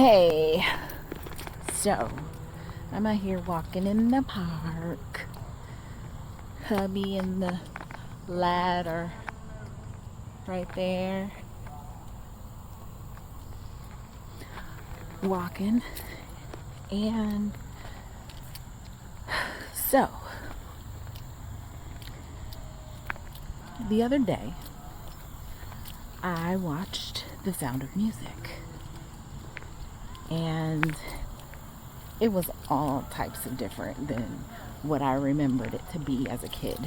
Hey, so I'm out here walking in the park. Hubby and the lad are right there walking. And so the other day I watched The Sound of Music, and it was all types of different than what I remembered it to be as a kid.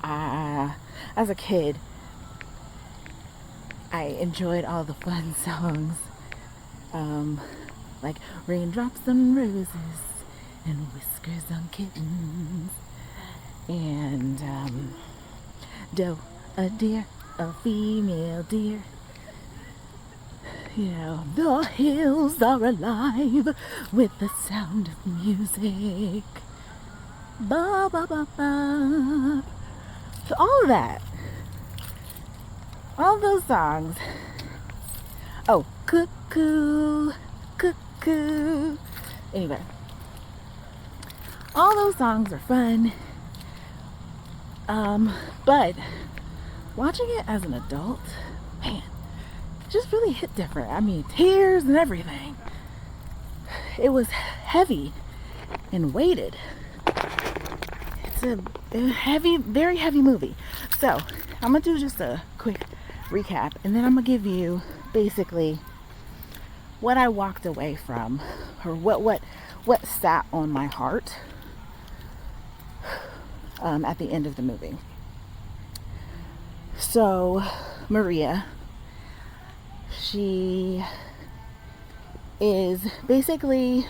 As a kid, I enjoyed all the fun songs, like Raindrops on Roses and Whiskers on Kittens, and Doe, a deer, a female deer. You know, the hills are alive with the sound of music. Ba ba ba ba. So all of that, all those songs. Oh, cuckoo, cuckoo. Anyway, all those songs are fun. But watching it as an adult, man, it just really hit different. I mean, tears and everything. It was heavy and weighted. It's a heavy, very heavy movie. So I'm gonna do just a quick recap, and then I'm gonna give you basically what I walked away from, or what sat on my heart at the end of the movie. So Maria, she is basically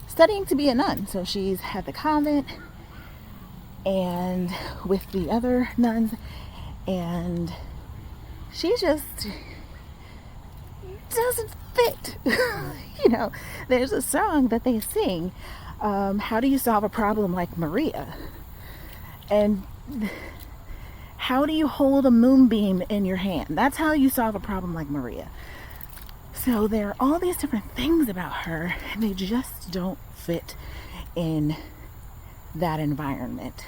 studying to be a nun. So she's at the convent and with the other nuns, and she just doesn't fit. You know, there's a song that they sing, how do you solve a problem like Maria? And how do you hold a moonbeam in your hand? That's how you solve a problem like Maria. So there are all these different things about her, and they just don't fit in that environment.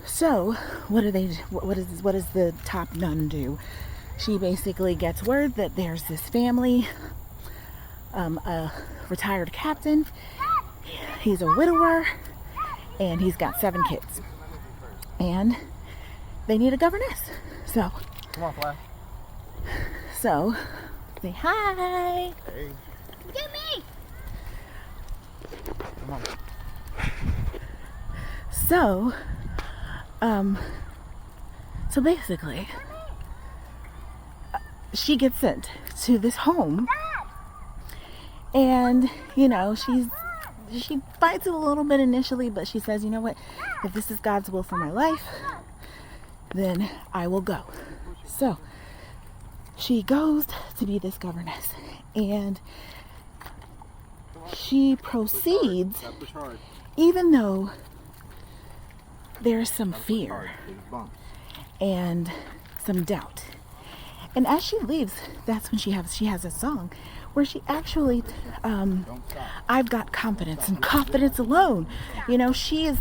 So what does the top nun do? She basically gets word that there's this family, a retired captain. He's a widower, and he's got 7 kids, and they need a governess. So come on, Flash. So say hi. Hey. Get me. Come on. So basically, she gets sent to this home, and you know, she fights it a little bit initially, but she says, you know what, if this is God's will for my life, then I will go. So she goes to be this governess, and she proceeds, even though there's some fear and some doubt. And as she leaves, that's when she has a song where she actually, I've got confidence, and confidence alone. You know, she is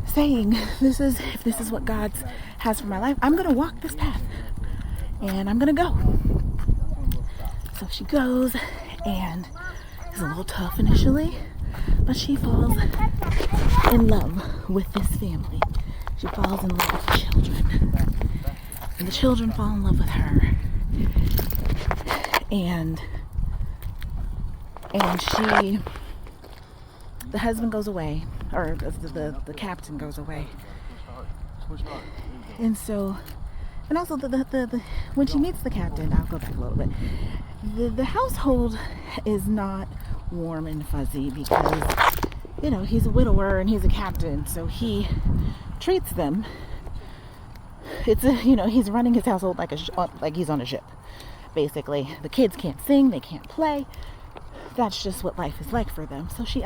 saying, if this is what God has for my life, I'm going to walk this path, and I'm going to go. So she goes, and it's a little tough initially, but she falls in love with this family. She falls in love with the children, and the children fall in love with her, and the husband goes away, or the captain goes away, and so, and also the when she meets the captain, I'll go back a little bit. The household is not warm and fuzzy because, you know, he's a widower and he's a captain, so he treats them. You know, he's running his household like he's on a ship. Basically, the kids can't sing, they can't play. That's just what life is like for them. So she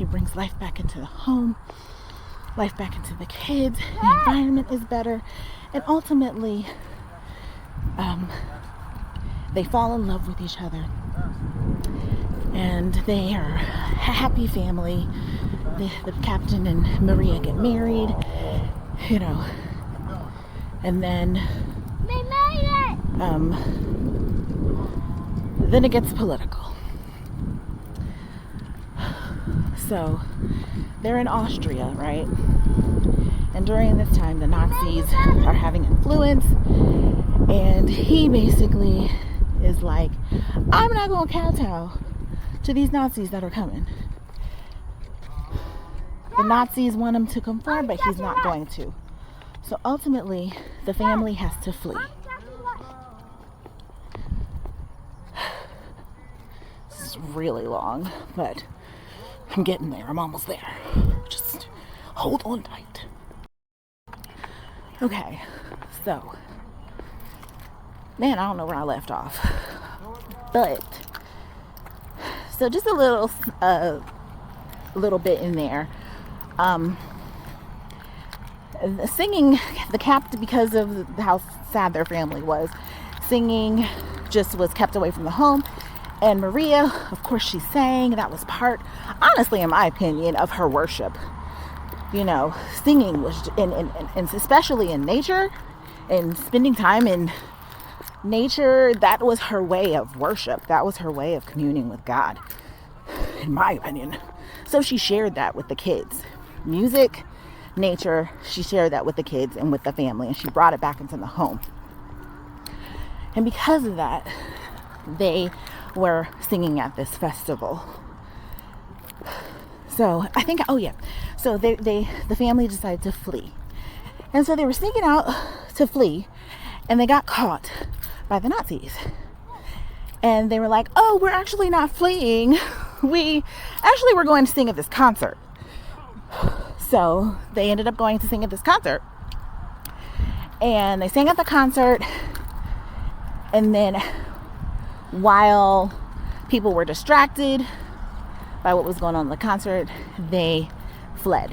brings life back into the home, life back into the kids. The environment is better, and ultimately they fall in love with each other, and they are a happy family. The captain and Maria get married, you know, and then then it gets political. So they're in Austria, right? And during this time, the Nazis are having influence, and he basically is like, I'm not going to kowtow to these Nazis that are coming. The Nazis want him to conform, but he's not going to. So ultimately, the family has to flee. This is really long, but I'm getting there. I'm almost there. Just hold on tight. Okay, so, man, I don't know where I left off. But, so just a little bit in there. Singing, the captain, because of how sad their family was, singing just was kept away from the home. And Maria, of course, she sang. That was part, honestly, in my opinion, of her worship. You know, singing was, and especially in nature, and spending time in nature, that was her way of worship. That was her way of communing with God, in my opinion. So she shared that with the kids. Music, nature, she shared that with the kids and with the family, and she brought it back into the home. And because of that, they were singing at this festival. So I think, so the family decided to flee. And so they were sneaking out to flee, and they got caught by the Nazis. And they were like, oh, we're actually not fleeing. We're going to sing at this concert. So they ended up going to sing at this concert. And they sang at the concert. And then while people were distracted by what was going on in the concert, they fled.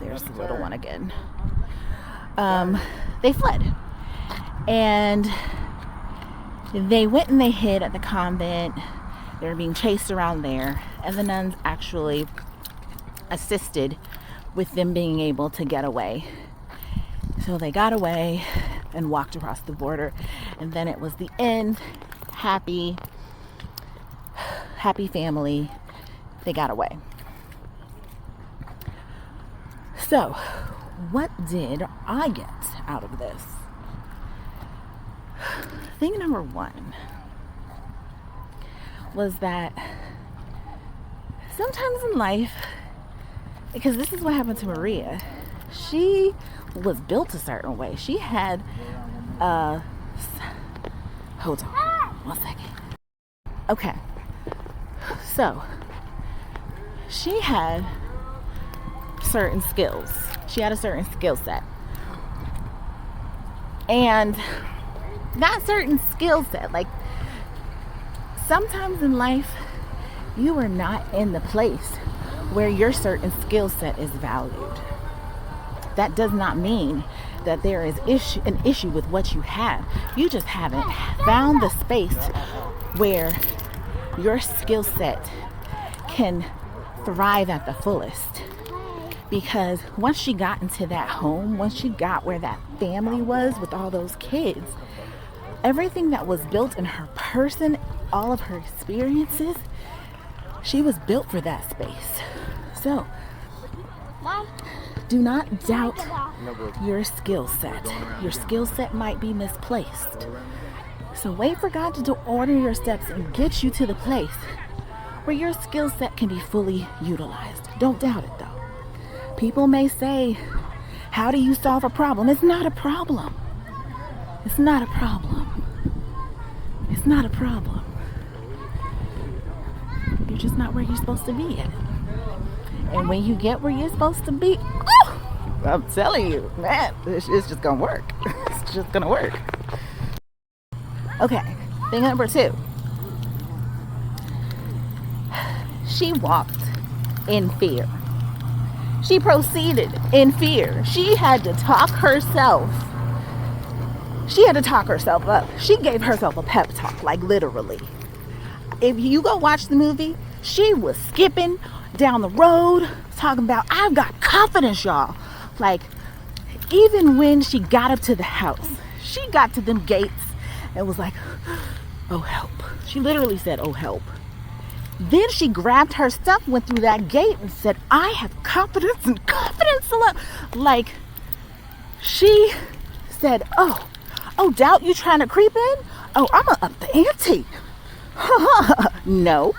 There's the little one again. They fled. And they went and they hid at the convent. They were being chased around there. And the nuns actually assisted with them being able to get away. So they got away and walked across the border. And then it was the end. Happy family. They got away. So, what did I get out of this? Thing number one was that sometimes in life, because this is what happened to Maria, she was built a certain way. She had hold on 1 second. Okay, so she had certain skills. She had a certain skill set, and that certain skill set, like, sometimes in life you are not in the place where your certain skill set is valued. That does not mean that there is an issue with what you have. You just haven't found the space where your skill set can thrive at the fullest. Because once she got into that home, once she got where that family was with all those kids, everything that was built in her person, all of her experiences, she was built for that space. So, do not doubt your skill set. Your skill set might be misplaced. So wait for God to order your steps and get you to the place where your skill set can be fully utilized. Don't doubt it, though. People may say, how do you solve a problem? It's not a problem. It's not a problem. It's not a problem. You're just not where you're supposed to be at. And when you get where you're supposed to be, I'm telling you, man, it's just gonna work. It's just gonna work. Okay, thing number 2. She walked in fear. She proceeded in fear. She had to talk herself She had to talk herself up. She gave herself a pep talk, like literally. If you go watch the movie, she was skipping down the road talking about, I've got confidence, y'all. Like, even when she got up to the house, she got to them gates and was like, oh help. She literally said, oh help. Then she grabbed her stuff, went through that gate and said, I have confidence and confidence. Like, she said, oh, doubt you trying to creep in? Oh, I'm gonna up the ante. No,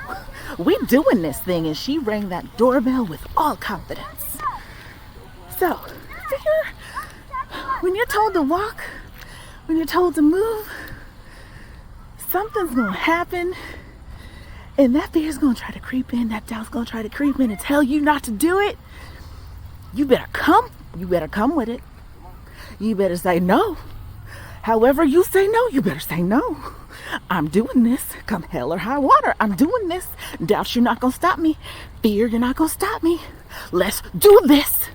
we doing this thing. And she rang that doorbell with all confidence. So, fear, when you're told to walk, when you're told to move, something's gonna happen. And that fear's gonna try to creep in, that doubt's gonna try to creep in and tell you not to do it. You better come with it. You better say no. However you say no, you better say no. I'm doing this, come hell or high water. I'm doing this. Doubt you're not gonna stop me. Fear, you're not gonna stop me. Let's do this.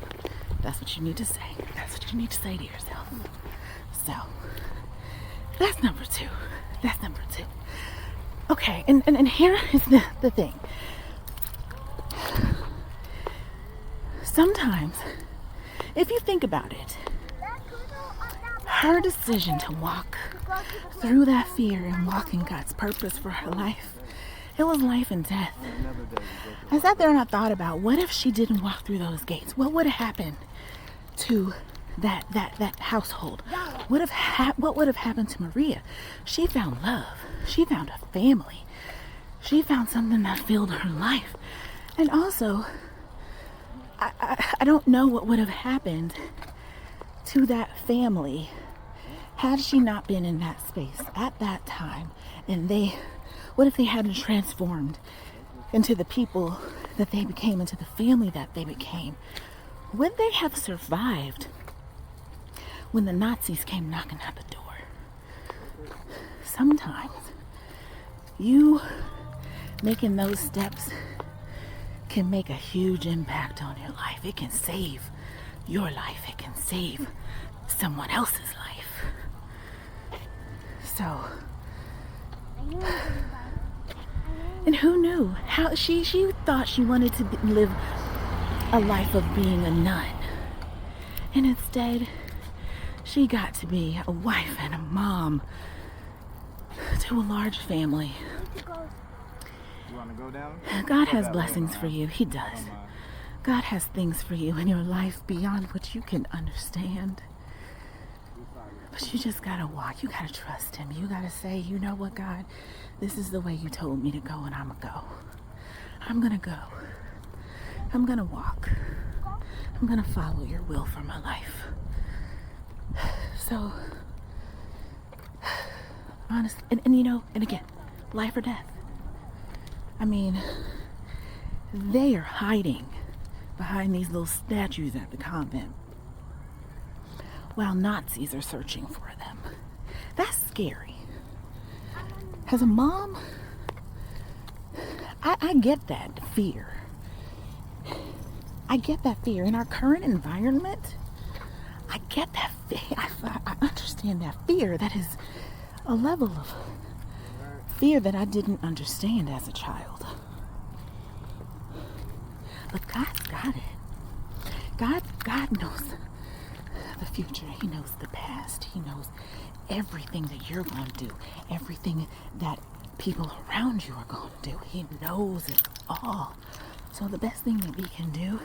That's what you need to say. That's what you need to say to yourself. So, that's number two. Okay, and here is the thing. Sometimes, if you think about it, her decision to walk through that fear and walk in God's purpose for her life, it was life and death. I sat there and I thought about, what if she didn't walk through those gates? What would have happened to that household? What would have happened to Maria? She found love. She found a family. She found something that filled her life. And also, I don't know what would have happened to that family had she not been in that space at that time. And what if they hadn't transformed into the people that they became, into the family that they became? Would they have survived when the Nazis came knocking at the door? Sometimes you making those steps can make a huge impact on your life. It can save your life. It can save someone else's life. So, and who knew how she thought she wanted to live a life of being a nun, and instead she got to be a wife and a mom to a large family. You want to go down? God has blessings for you. He does. God has things for you in your life beyond what you can understand. But you just gotta walk. You gotta trust Him. You gotta say, you know what, God, this is the way you told me to go, and I'm gonna go. I'm gonna go. I'm gonna walk. I'm gonna follow your will for my life. So, honestly, and you know, and again, life or death. I mean, they are hiding behind these little statues at the convent while Nazis are searching for them. That's scary. As a mom, I get that fear. I get that fear. In our current environment, I get that fear. I understand that fear. That is a level of fear that I didn't understand as a child. But God's got it. God knows the future. He knows the past. He knows everything that you're going to do. Everything that people around you are going to do. He knows it all. So the best thing that we can do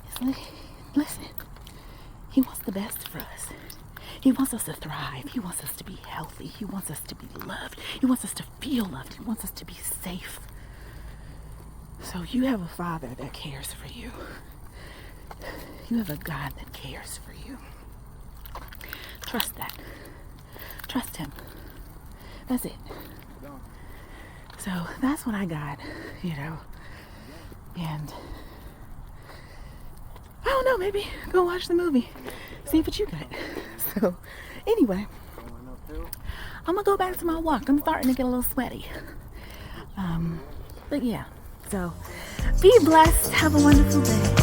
is listen. He wants the best for us. He wants us to thrive. He wants us to be healthy. He wants us to be loved. He wants us to feel loved. He wants us to be safe. So you have a Father that cares for you. You have a God that cares for you. Trust that. Trust Him. That's it. So that's what I got, you know. And I don't know, maybe go watch the movie. See what you got. So anyway, I'm gonna go back to my walk. I'm starting to get a little sweaty. But yeah, so be blessed. Have a wonderful day.